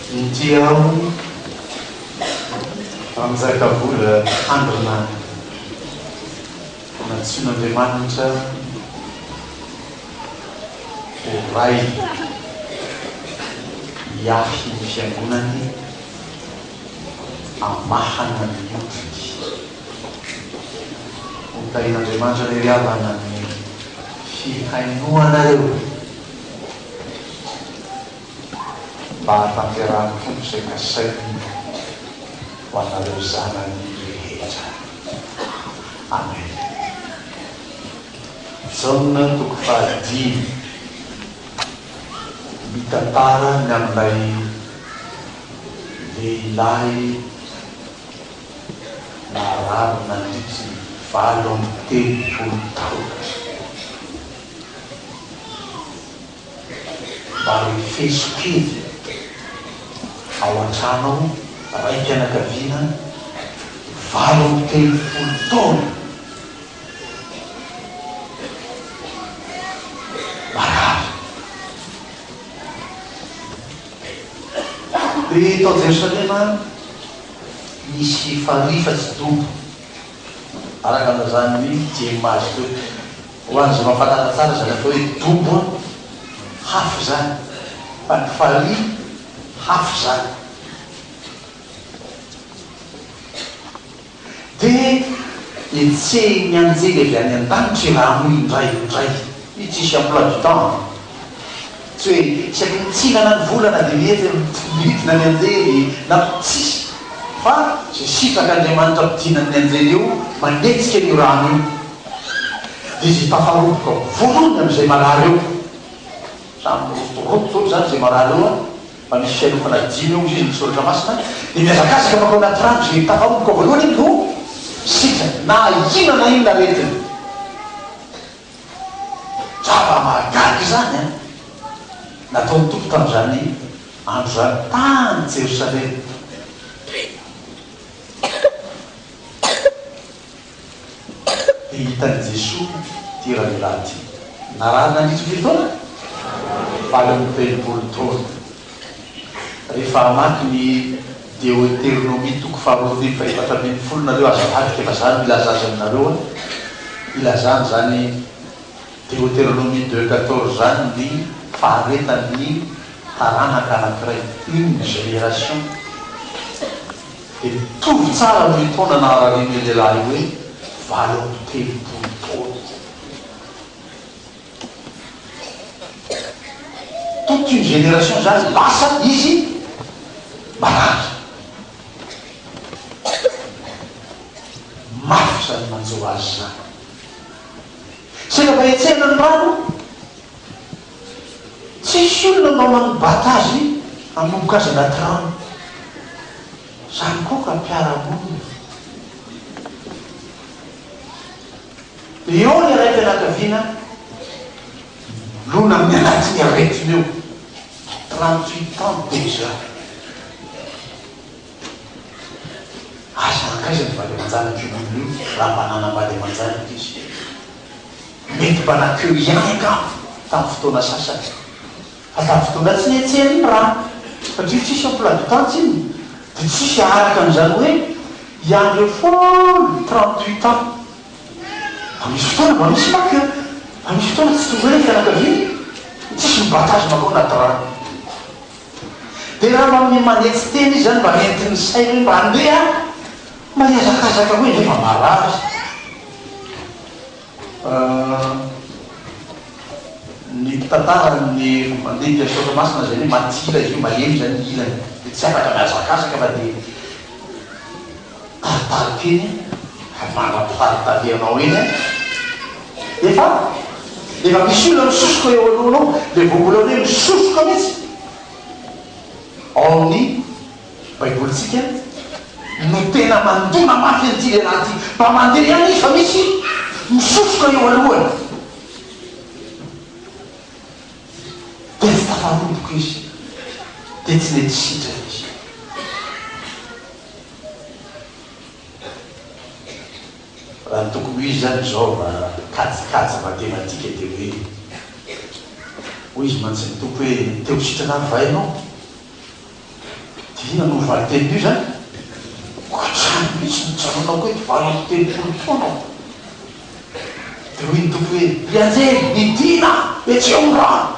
Intiao amin'izay kavola androna natsion'Andriamanitra ho ray iahy ny fiangonany amahana ny odiny hotain'Andriamanitra ny riavana ny fihainoanareo mba hatanterahany fomba izay kasainy ho anareo zanany rehetra. Amen. Jaona toko fahadimy mitantara ny amin'ilay lehilahy narary nandritsy 80 taona mba refesokely ao an-trano ray mpianakaviana 80 taona marary. Eto Jerusalema misy farifatsy dombo araka an'izany diemazy teo ho an'izay mahafantatra tsara zany atao hoe dombo hafo zany fa ny fari hafo zany. Dia etsehiny anjely avy any an-danitra raha indraindray io tsisy emploi du temps tsy hoe tsy aky mitsinana ny volana dia mety midina ny anjely na tsisy fa zay sitrak'Andriamanitra mpidinany anjely io manetsika io rano io dia zay tafaroboka voalohany amin'izay marary eo samy rotoroto zany zay marary eo fa misy fialofana 10 eo izy ny soratra masina dia miazakazaka makao anaty rano zay tafaroboka voalohany iny no sitra na ina na retiny zava-mahagaga zany a nataony tompo tamin'izany andro zany tany Jerosalema. Dia hitan'i Jesosy ty raha lehilahy ty narary nandritry firy taona 80 taona. Rehefa amaky ny Deutéronomie toko 4:24 nareo azavadik efa zany ilaza azy aminareo ilazany zany Deutéronomie 2:14 zany ny faharetan'ny taranaka anankiray une génération. Dia mitovy tsara ny taona nahararian'io lehilahy hoe 80 taona. Toute une génération zany lasa izy marary. Mafy zany manjo azy zany seka fa etsehana ny rano tsisy olona manao batazy hanomboka azy anaty rano zany koa ka mpiara-monina. Eo ny ray mpianakaviana lona amin'ny anatiny aretiny eo 38 ans déjà. Asa ankaiza ny vady aman-janaka io io raha mbanana vady aman-janaka izy mety mbanakeo ihany ka tamin'ny fotoana sasany fa tamin'ny fotoana tsy nietsehany ny rano satria tsisy emploi du temps iny dia tsisy araka an'izany hoe iandreo foly 38 ans. Fa misy fotoana mba misy makeo fa misy fotoana tsy tonga hoe fianakaviana tsisy mibatazy makao anaty rano. Dia raha manome manetsy teny izy zany mba mentiny sainy mba handeha mariazakazaka hoe nefa marary. Ny tantarany mandeha soratra masina zay hoe matila izy io malemy zany ilany dia tsy afaka miazakazaka fa dia taritarikeny manampifaritalianao eny efa misy olona misosoka eo alohanao dia voambola hoe misosoka mihitsy ao amin'ny baibolitsika no tena mandona mafy an'ity lehilahy ty mba mandeha ihany izy fa misy misosoka eo alohany dia tsy tafaroboko izy dia tsy nety sitra izy. Raha ny tokony izy zany zao kajikajy matematika dia hoe hoy izy mantsy ny tompo hoe teo sitrana vainao dia no valy teny io zany ohatrany mihitsy nitsanonao koe ty valo telopolo taonao dia hoy ny tompo hoe ianjely nidina etseo ny rano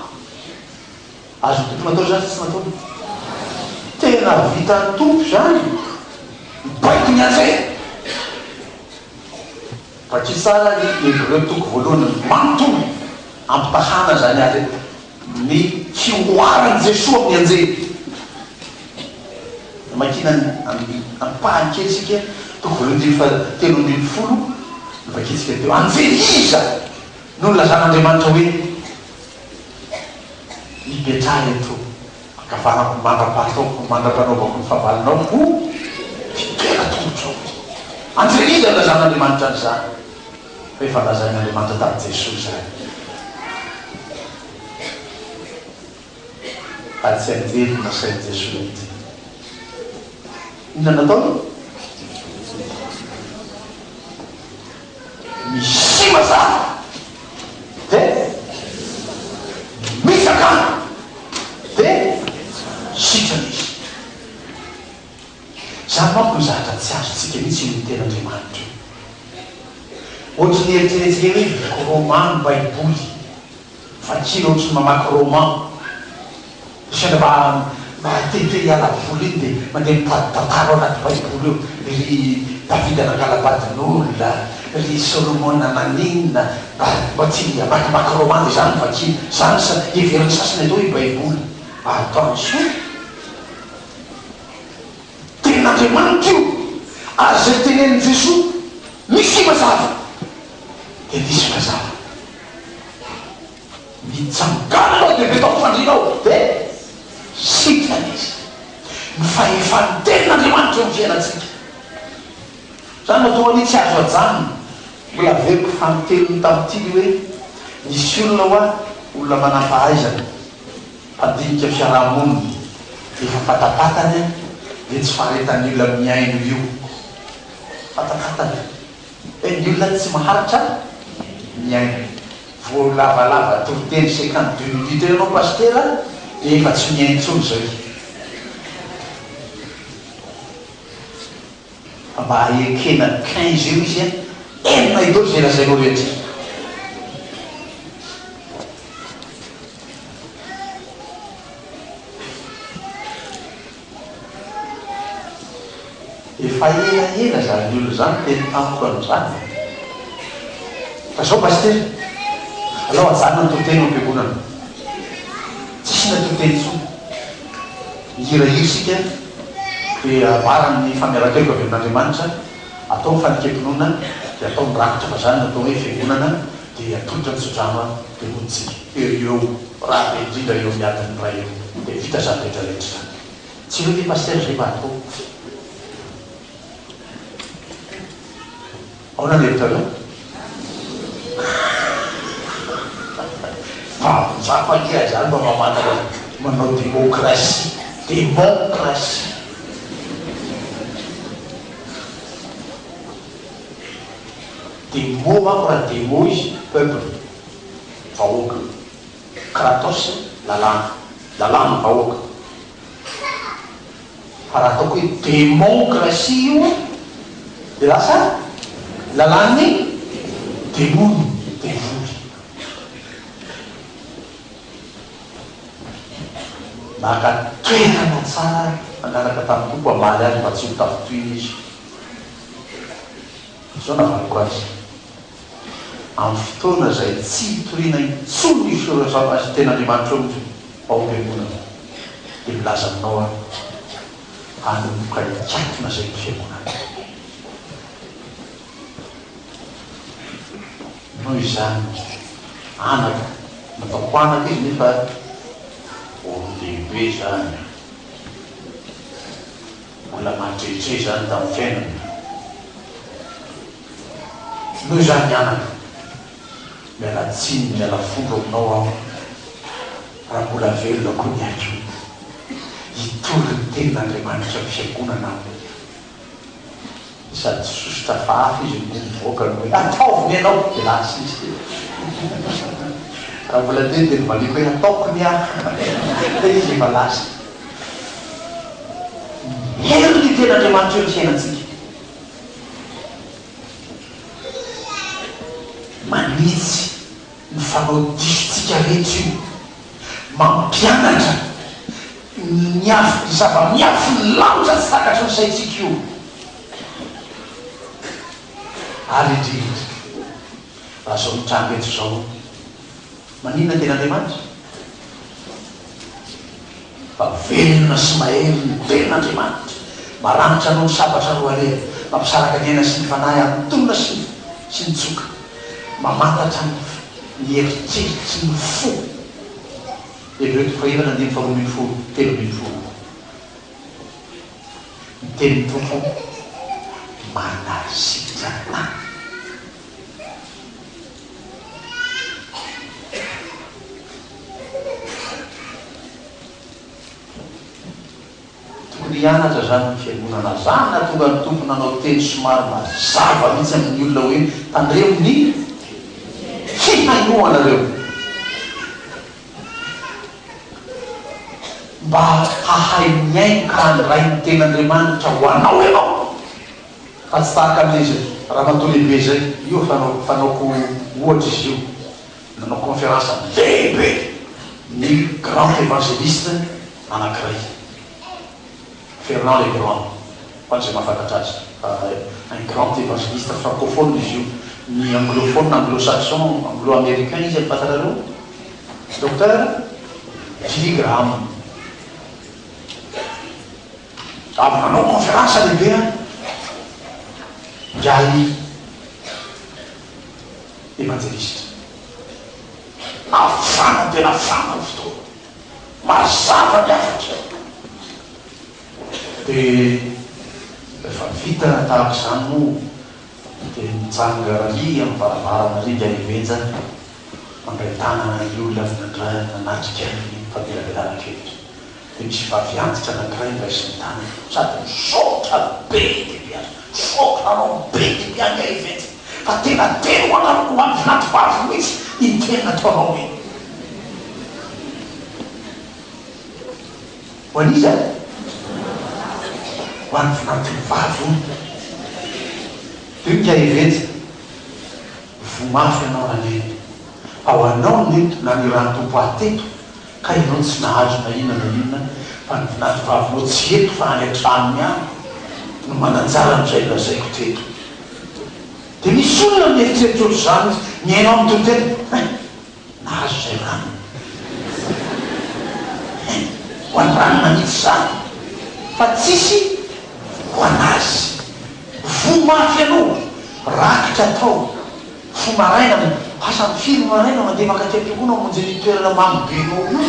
azo tompo natao zany tsy natao tena vitany tompo zany mibaiko ny anjely fa tsy tsara ireo toko voalohany manontolo ampitahana zany azy ny fioarany Jesosy amin'ny anjely makina ampahany kely sika toko voalohany telo ambin'ny folo vakitsika teo anjely iza no lazan'Andriamanitra hoe ipetraha eto akafarako mandra-panaovako ny fahavalinao ho fitoera tongotrao anjely iza lazan'Andriamanitra any zany fa efa lazain'Andriamanitra tamin'ny Jesosy zany fa tsy anjely nasain'i Jesosy mihitsy inona nataony misy mazava dia misakana dia sitrana izy zany manko ny zahatra tsy azotsika mihitsy ny ten'Andriamanitra ohatrany eritreretrika hoe romano baiboly fa kila ohatrany mamaky roman sendra mba teteh iala voly iny dia mandeha mipatitantaro anaty baiboly eo ry Davida nangalabadin'olona ry Solomona naninona mba tsy amakimaky roman dia zany vakiny zany sa everiny sasany atao hoe baiboly attention ten'Andriamanitra io azy zay tenen'i Jesosy misy mazava dia misy mazava mitsangana anao dia vetao fandrinao dia sitrana izy mifahefan'ny ten'Andriamanitra ny fiainatsika zany matoany tsy azo ajanona mbola veriko fanotelony tamin'ity hoe misy olona hoa olona manam-pahaizana mpandinika fiarahamonina efa fatapatany dia tsy faharetany olona miaino io fatapatany ny olona tsy maharitra miaino vo lavalava toroteny 52 minutes anao pastera dia efa tsy miaino tsony zay fa mba ekena 15 eo izy enina idolo zay lazainao rehetra efa elaela zany olo zany teny tamiko an'izany fa zao pastera alao ajanona ny toroteny ampiagonana tsisy na toroteny tsony mihirahira sika dia avarany famiaran-keloko avy amin'Andriamanitra atao ny fanikempinoana dia atao ny rakitra fa zany natao hoe fiangonana dia atolotra ny sodrama dia monitsika eo raha be indrindra eo miadiny ray eo dia vita zany rehetrarehetra zany tsy hoe pastera zay mba atao ao nanevitrareo zafakia zany mba mamanana manao démocratie demo manko raha demo izy peuple vahoaka kratos lalàna vahoaka fa raha ataoko hoe démocratie io dia lasa lalàny demony devoly maka toerana tsara manaraka tamin'ny tompo amaly azy mba tsy ho tafitoina izy zao navariko azy amin'ny fotoana zay tsy hitoriana intsony isorozavazy ten'Andriamanitra eo faompiangonana dia milaza aminao hanomboka ikatona zay ny fiangonana noho izany anaka nataoko anaka izy nefa ololehibe zany mbola mandrehitre zany tamin'ny fiainana noho izany anaka miala tsiny miala folo aminao aho raha mbola velona koa ny aiko hitory ny tenin'Andriamanitra fiangonana aho sady sosotra fahafa izy mivoaka ny hoe ataoviny ianao dia lasy izy raha mbola de dia valiko hoe ataoko ny a de izy efa lasa hery ny ten'Andriamanitra eo ny fiainantsika manitsy ny fanao disontsika rehetra io mampianatra zava-miafy ny lanitra sy sakatra ny saitsika io ary indrindra raha zao mitranga eto zao maninona ten'Andriamanitra fa velona sy mahery ny ten'Andriamanitra maranitra anao ny sabatra roa aleha mampisaraka ny aina sy ny fanahy antonona sy ny tsoka mamantatra ny eritseritsy ny fo Hébreu 11:4 telomifolo ny teny tompo manasitrana tokony hianatra zany ny fiangonana zany na tonga ny tompo nanao teny somary mazava mihitsy amin'ny olona hoe tandreo ny fihainoanareo mba hahay miaino ka handray ny ten'Andriamanitra ho anao ianao fa tsy tahaka amin'izy raha matoa lehibe zay io fanaoko ohatra izy io nanao conférence lehibe ny grand évangéliste anankiray Fernand le Grand hoan'izay mahafantatra azy un grand évangéliste francophone izy io ny anglophone anglo-saxon anglo-américain izy ampatarareo docteur Billy Graham avy nanao conférence lehibe ndray évangéliste nafana tena fana ny fotoa mazava ny afatra dia efa vita tahaka izany no dia mitsanga ralia amin'ny varavarana ringa ivenja mandray tanana ny olona nanatrika ny famelabelanakevitra dia misy vaviantitra anankiray mbaisy ny tanana sady misotra be dia misotra anao be dia mianga ivenja fa tena tena ho anaroko ho amin'ny vinativavy mihitsy iny tena ataonao iny ho an'iza ho an'ny vinativavy io ka ivenja vomafy ianao naneny ao anao neto na ny raha tompo ateto ka ianao tsy nahazo na inona na inona fa ny vinativavynao tsy eto fa any an-tranony any no mananjara am'izay lazaiko teto dia misy olona mieritreritra olo zany miainao amin'ny tontena nahazo zay rano ho any rano manitsy zany fa tsisy ho anazy vomafy ianao rakitra atao fo maraina asany firy maraina mandeha makatiam-piangonana monjy ny toerana mamybenao io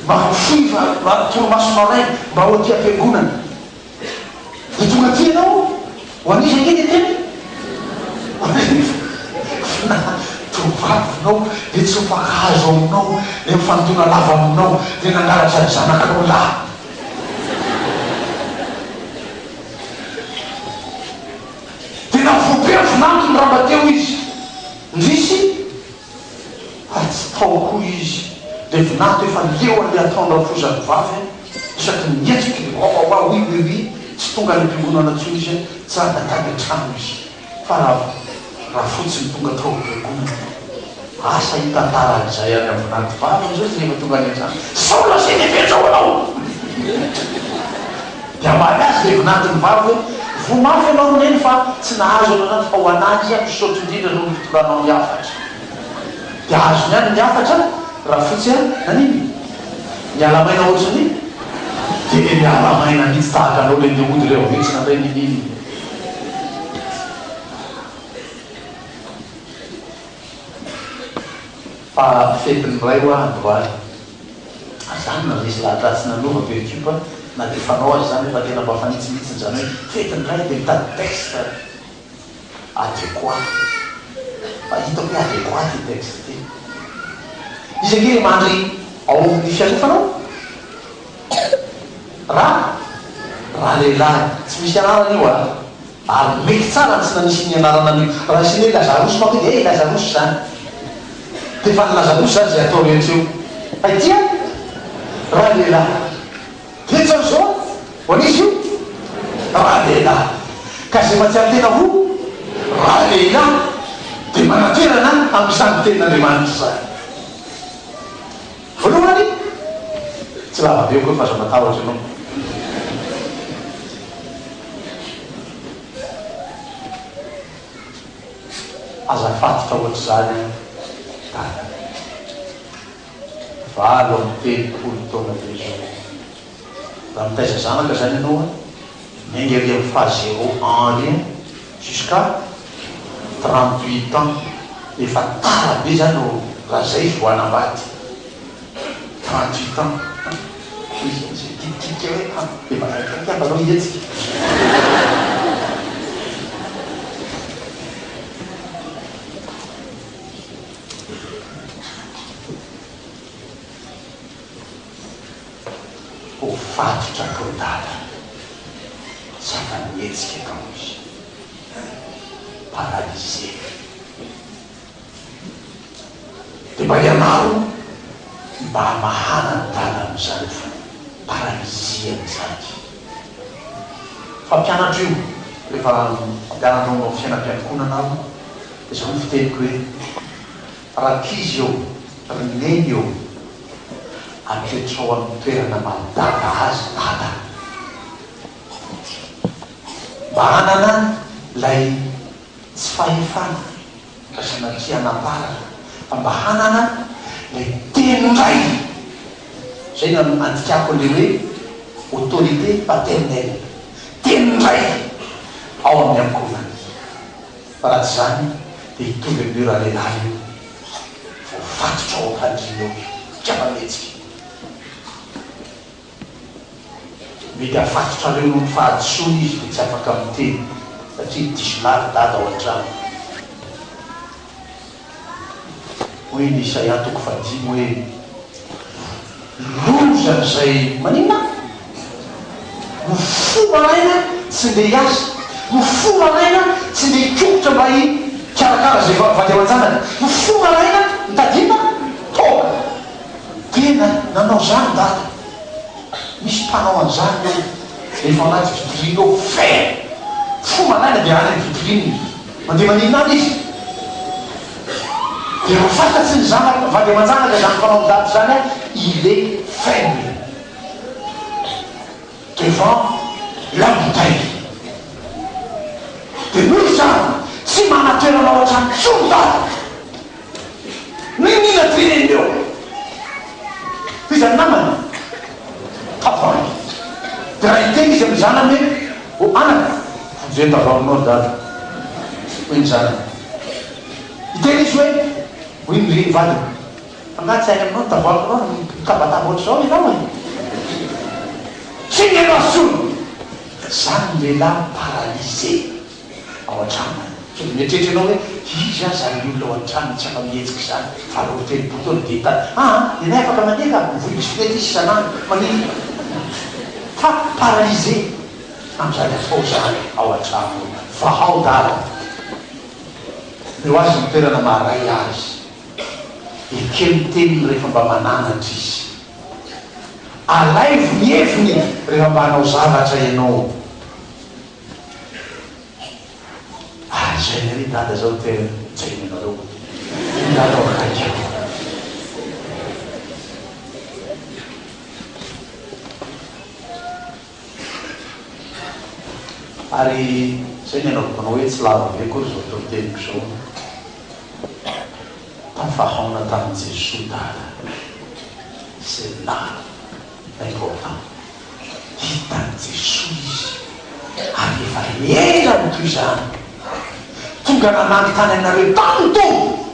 mba hofoy toromaso maraina mba ho aty-am-piangonana dia tonga ty ianao ho an'izy angeny tena tovavinao dia tsy mifakahazo aminao dia mifantona lava aminao dia nangalatra ny zanakanao lahy tena voabe avinanto ny raha mbateo izy ndrisy fa tsy taoko izy dia vinato efa leo an'le ataonra fozany vavy isaky nietsiky dia oaoa oui oui oui tsy tonga ny am-piangonana antsony izy tsy radatany an-trano izy fa raha fotsiny tonga tao am-piangonana asa hitantaran'izay any amin'ny vinato vavy am'izao tsy rehefa tonga any an-trano saola zay nevezao anao dia ambany azy le vinato ny vavy vomafy ianao neny fa tsy nahazo anao fa ho anazy a misotro indrindra no fitoranao miafatra dia azony any miafatra raha fotsy a naniny mialamaina ohatrany dia mialamaina mihitsy tahaka anao le neody reo mihitsy nandray nininy fa fetiny ray ho androany azany na misy lahatratsy nanova beokipa na dia fanao azy zany efa tena mba fanitsimitsiny zany hoe fetiny ray dia mitady texte adéquat fa hitako hoe adéquat ty texte ty izy ange mandry ao amin'ny fianofanao raha lehilahy tsy misy anarana io ary mety tsara tsy nanisy ny anarana an'io raha isy hoe lazarosy manko dia lazarosy zany dia efa nilaza kosa zay atao rehetra eo aitia raha lehilahy etsao zao ho anisy io raha lehilahy ka zay matsiary tena ho raha lehilahy dia manatoerana amin'izany tenin'Andriamanitra zany voalohany tsy lava be koa fa azo matahotra ianao azafatotra ohatry zany dada valo amin'ny telopolo taona be zao raha mitaiza zanaka zany ianao miangery amin'ny fa 0 ans rien jusqu'à 38 ans efa tara be zany raha zay voanambady 38 ans titika hoe efa kakambanao ihetsika ho fatotra kodala saka mihetsika kao izy paralysé dia mba ianaro mba mahana ny dala amin'izany fa paralysé amin'izany fa mpianatra io rehefa mpianatra ao fiainam-piankonana dia zao ny fiteniko hoe rakizy eo rineny eo apetrao amin'ny toerana madada azy dada mba hanana lay tsy fahefana ka sanatria anamparana fa mba hanana lay tenondray zay no andikako le hoe autorité paternelle tenondray ao amin'ny ankonany fa raha tsy zany dia hitovy amin'io raha lehilahy io vo fatotra ao handriny eo kiavanetsika mety afatotra reo no fahadisoana izy dia tsy afaka miteny satria diso lafy dada ao an-trano hoe ny Isaia toko 5 hoe lozany zay manina mifo maraina tsy nde hiasa mifo maraina tsy nde hikomotra mba hikarakara zay vady ao an-janany mifo maraina mitadina toka tena nanao zany dada misy mpanao an'izany eo efa anaty vitrine eo fer fo maraina dia any ny vitrine mandeha maninona any izy dia ro fantatsy ny zanaka vady aman-janaka zany mpanao daty zany a il est faible devant la bouteille dia noho zany tsy manatoerana ao an-trano tsony data ninina teneny eo ty zany namany tavangy dia raha hiteny izy amin'ny zanany hoe o anaka fozeny tavaninao dada hoe ny zanany hiteny izy hoe hoy ny reny vadiny angatsy ainy aminao ny tavaninao mikabataba ohatry zao ianao e tsy nianao sony zany lehilahy paralysé ao an-trano so mietrehitra anao hoe izy a zany olona ao an-trano tsy afa mihetsiky zany valo telopolo taona dia hitany ianay afaka mandeha ka mivoy bisikilety izy isanany maniny fa paralysé amin'izany atao zany ao an-trano fa ao dala eo azy ny toerana maharay azy ekeniteniny rehefa mba mananatra izy alaivo mieviny rehefa mba hanao zavatra ianao zay ny ry dada zao tena tsainy anareo dada ao akaika ary zay ny anao panao hoe tsy lava be koa zao tao teniko zao tafahaona tamin'ny Jesosy dada c'est là important hitany Jesosy izy ary efa ela no toy zany tonga nanany tany anareo tany tombo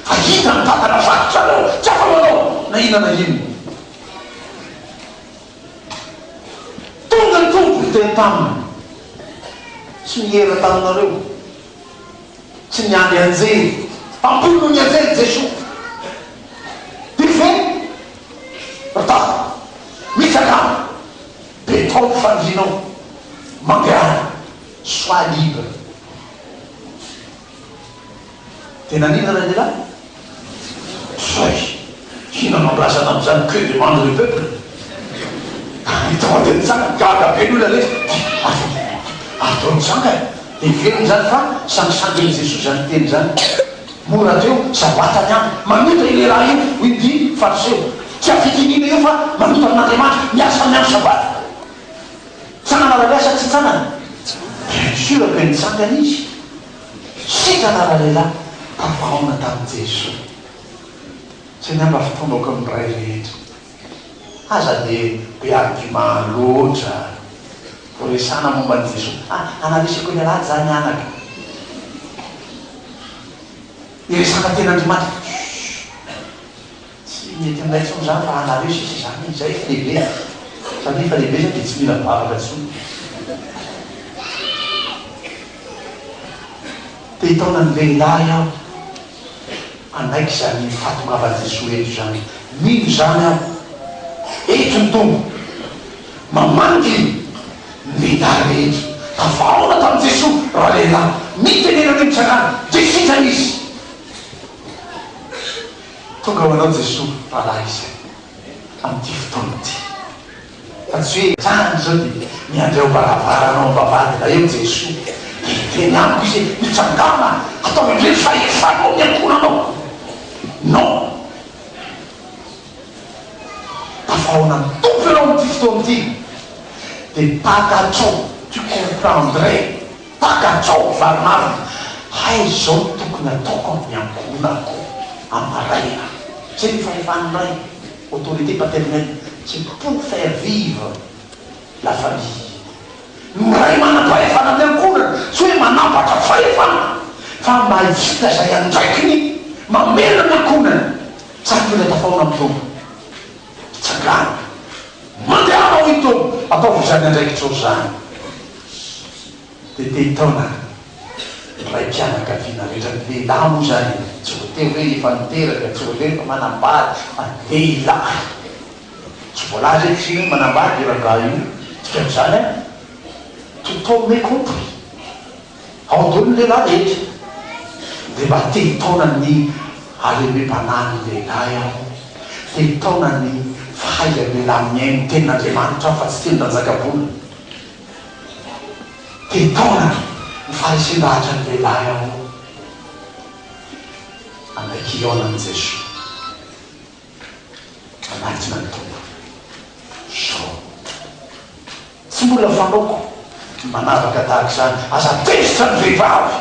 fa hita ny tatana fatotra anao tsy afa manao na inana ino tonga ny tombo teny taminy tsy mihera taminareo tsy niany anjery ampolo ny anjery Jesosy dife rata mitsaka be tao fandrinao mandeha sois libre tena nina raha lehilahy Qui n'en embrasse un homme que demande le peuple. Il demande une sang, car après nous la laisse. Attends, sang, et viens nous enfants, sans changer les sous-gens, les gens. Murateo, ça va t'en manuta il est là, il dit, farceo. Tu as fini les fois, manuta n'andemande, il y a ça même sabat. Ça n'a pas la ça c'est ça. Bien sûr, ben s'organise. Si ça n'a pas là, parfois on attend Jésus. C'est n'importe quoi comme brève. Ah, ça dit, il y a argument l'autre. Pour les sana momba ny Jesosy. Analysiko ny alahy zany anaka. Iresana ten'Andriamanitra. Tsy mety aminay tsony zany fa anareo sisy zany izay fa lehibe. Satria fa lehibe zany dia tsy mila mivavaka tsony. Te hitona ny lehilahy aho. Anaiky zany fahatongavan'i Jesosy eto zany. Mino zany aho. Eto ny tombo. Mamangy lehilahy rehetra. Tavaona tamin'i Jesosy raha lehilahy. Mitenena ny mitsangana. Desita izy. Tonga ho anao Jesosy rahalahy izy. Amin'ity fotoana ity. Fa tsy hoe zany zao dia miandry ao baravaranao mivavady na eo Jesosy. Teny amiko izy mitsangana. Atao indray fahefanao miankonanao. Non. Tavaona mitompo ianao amin'ity fotoana ity. Dia pakatrao, tu comprendrais, pakatrao varimavina. Hay zao tokony ataoko amin'ny ankonako amaraina. C'est une femme, autorité paternelle, c'est pour faire vivre la famille. Nous n'avons pas fait un peu, soit maintenant pas fait femme. Femme m'a dit que ça y a un truc, ma mère m'a connu. Ça peut être fort en tout. Ça gagne. Mandez à moi tout. Attends, vous avez quelque chose. T'es étonnant. Ray mpianaka vinavitran'le lahy moa zany tsy voatery hoe efa niteraka tsy voatery fa manambady lehilahy tsy voalahy zay tsy manambady raha io tsy amin'izany tout me compris ao dolo ny lehilahy rehetra dia mba te hitonany aleme-panany lehilahy aho te hitonany fahaizany lehilahy miaino tenin'Andriamanitra aho fa tsy tenin-danjakabola te hitonany fahasinahatra ny lehilahy aho anakiona an' Jesosy anatina ny tombo so tsy mbola fanaoko manavaka tahaka izany aza tezitra ny vehivavy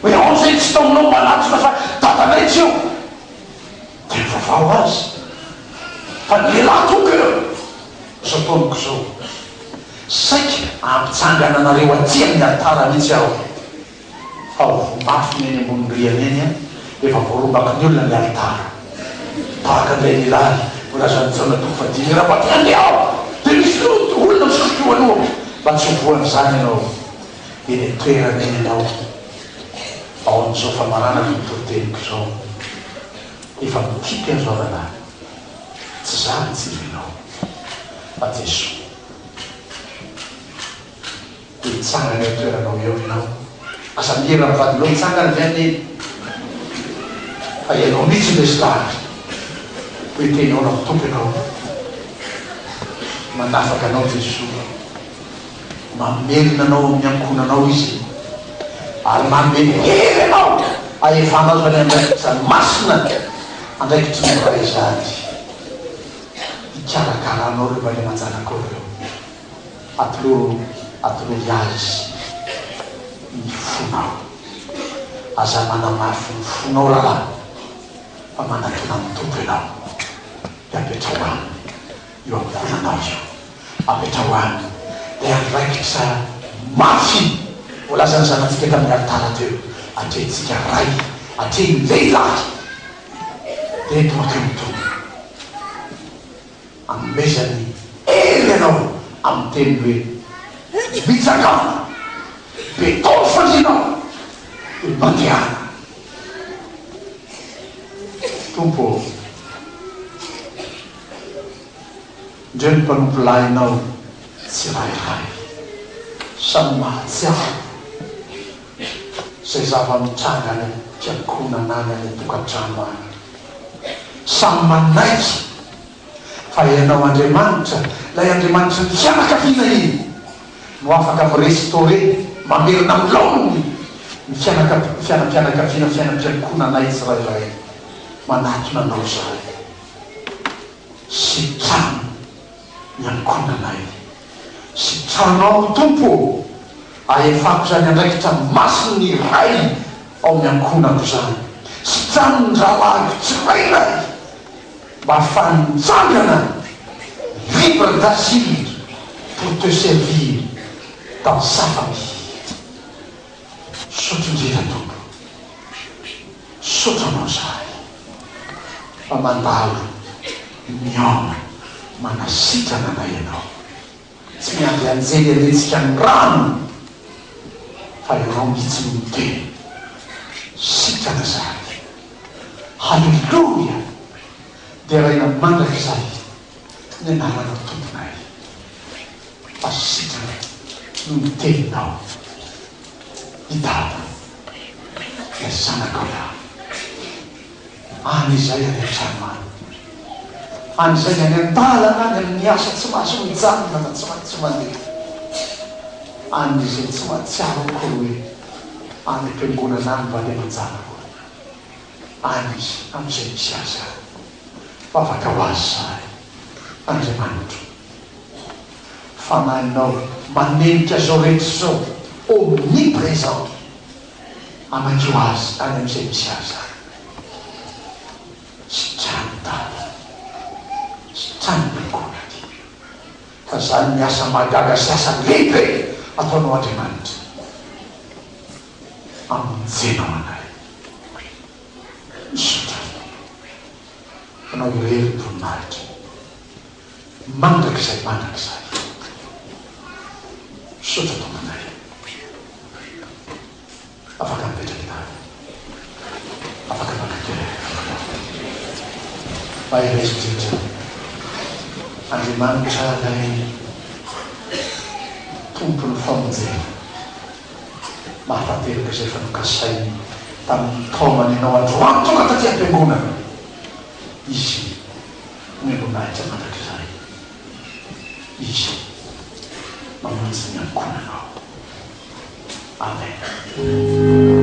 hoe ao zay tsy taominao manatrona fa tatanay tsy eo dia mivavao azy fa ny lehilahy toka eo zao tonoko zao saika ampitsangana anareo aty amin'ny altara mihitsy aho fa mafy eny ambony riana eny a efa voarombaka ny olona ny altara tahaka an'ilay lehilahy mbola zany tsaona toko fadimy raha mba te andeha aho dia misy olona misotro aloha mba tsy hovoan'izany ianao eny toerana eny ianao ao amin'izao fa maranako ny toteniko izao efa mikiky an'izao rahalahy tsy zany tsy ianao fa Jesosy hitsangana eo toeranao eo ianao asa mihera mivadilao hitsangana zany fa ianao mihitsy lesy lahatra hoe tenao na mitompo ianao manafaka anao Jesosy mamelona anao amin'ny ankonanao izy ary mamehery anao ahefanao zany andraikitsany masina andraiky tsy moray zany hikarakaranao reo mba le manjanakao reo atolory azy ny fonao aza manamafy ny fonao rahalahy fa manatona mitompo ianao dia apetrao aminy eo amin'ny vonanao io apetrao aminy dia andraikitra mafy voalazany zanatsika tamin'ny altara teo atrehitsika ray atrehiny lehilahy dia tomateo mitompo amezany ely ianao amin'ny teny hoe mitsangana betao fanzinao mandehana tompo ndreo ny mpanompo lahinao tsy rairay samy mahatsiaro zay zava-mitrangana tiakonanany any tokantrano any samy manaitra fa ianao Andriamanitra, lay Andriamanitra ny fianakaviana iny no afaka mirestore mamerina amlaony ny fianakaviana fianam-piankonanay tsirairay manatona anao zay sitrano miankonanay sitranao tompo ahefako zany andraikitra masiny ny ray ao miankonako zany sitrano ny rahalago tsirairay mba ahafanitsangana libre d'asile pour te servir dans sa famille. Sotondrina tompo, sotranao zay fa mandalo miona manasitrana na ianao tsy miandry anjely aletsika ny rano fa ianao mihitsy miteny sitrana zay. Halleluia! dia raina mandraka zay ny anarana tomponay fa sitrana no miteninao hitata le zanakao ia an'izay any an-trano any an'izay any an-dalana any amin'ny asa tsy mahazo mijanona na tsy mandeha an'izay tsy mahatsiaro koa hoe any am-piangonana any mba le manjanako an'izy am'izay misy aza fa afaka ho azy zay Andriamanitra fanahinao manenika zao rehetra zao omniprésent amakio azy any am'izay misy aza sitrano tata sitrano miankonany fa zany miasa magaga sy asa lehibe ataonao Andriamanitra amonjenao anay sitrano anao irery voninahitra mandrakizay sotra tomanay afaka mipetraky tany afaka makatera fa iresidritra Andriamanitra lay tompony famonjena mahatanteraka izay fa nokasainy tamin'ny taomany ianao androany tonga taty am-piangonana izy miangonahitra mandrakizay izy mamonjy ny ankonanao. Amen.